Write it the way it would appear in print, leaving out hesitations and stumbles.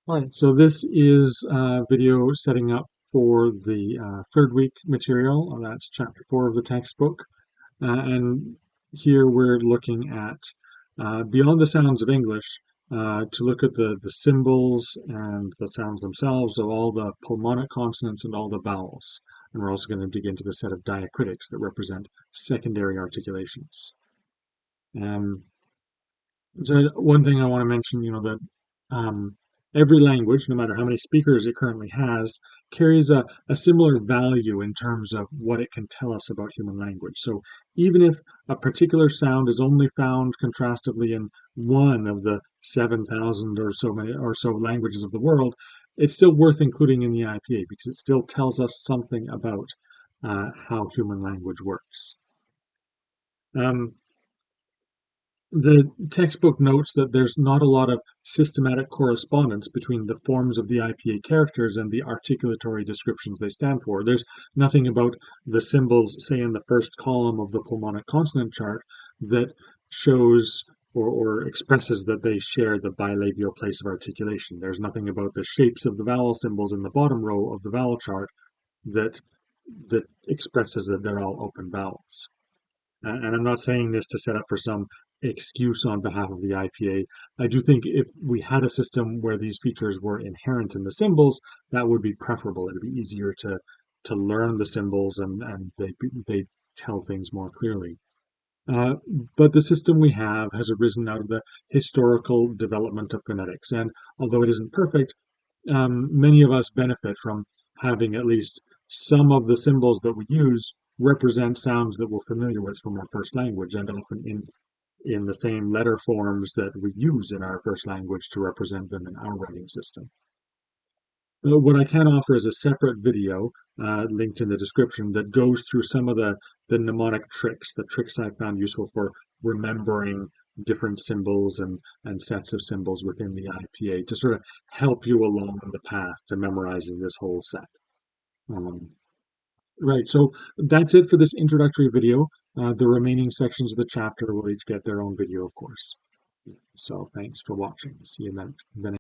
All right, so this is a video setting up for the third week material. That's chapter 4 of the textbook. And here we're looking at beyond the sounds of English to look at the symbols and the sounds themselves of all the pulmonic consonants and all the vowels. And we're also going to dig into the set of diacritics that represent secondary articulations. So one thing I want to mention, that every language, no matter how many speakers it currently has, carries a similar value in terms of what it can tell us about human language. So even if a particular sound is only found contrastively in one of the 7,000 or so languages of the world, it's still worth including in the IPA because it still tells us something about how human language works. Um, The textbook notes that there's not a lot of systematic correspondence between the forms of the IPA characters and the articulatory descriptions they stand for. There's nothing about the symbols, say in the first column of the pulmonic consonant chart, that shows or expresses that they share the bilabial place of articulation. There's nothing about the shapes of the vowel symbols in the bottom row of the vowel chart that expresses that they're all open vowels. And I'm not saying this to set up for some excuse on behalf of the IPA. I do think if we had a system where these features were inherent in the symbols, that would be preferable. It'd be easier to learn the symbols and they tell things more clearly. Uh, but the system we have has arisen out of the historical development of phonetics. And although it isn't perfect, many of us benefit from having at least some of the symbols that we use represent sounds that we're familiar with from our first language and often in the same letter forms that we use in our first language to represent them in our writing system. What I can offer is a separate video linked in the description that goes through some of the mnemonic tricks, the tricks I found useful for remembering different symbols and sets of symbols within the IPA to sort of help you along the path to memorizing this whole set. Um, right, so that's it for this introductory video. The remaining sections of the chapter will each get their own video, of course. So thanks for watching. See you then.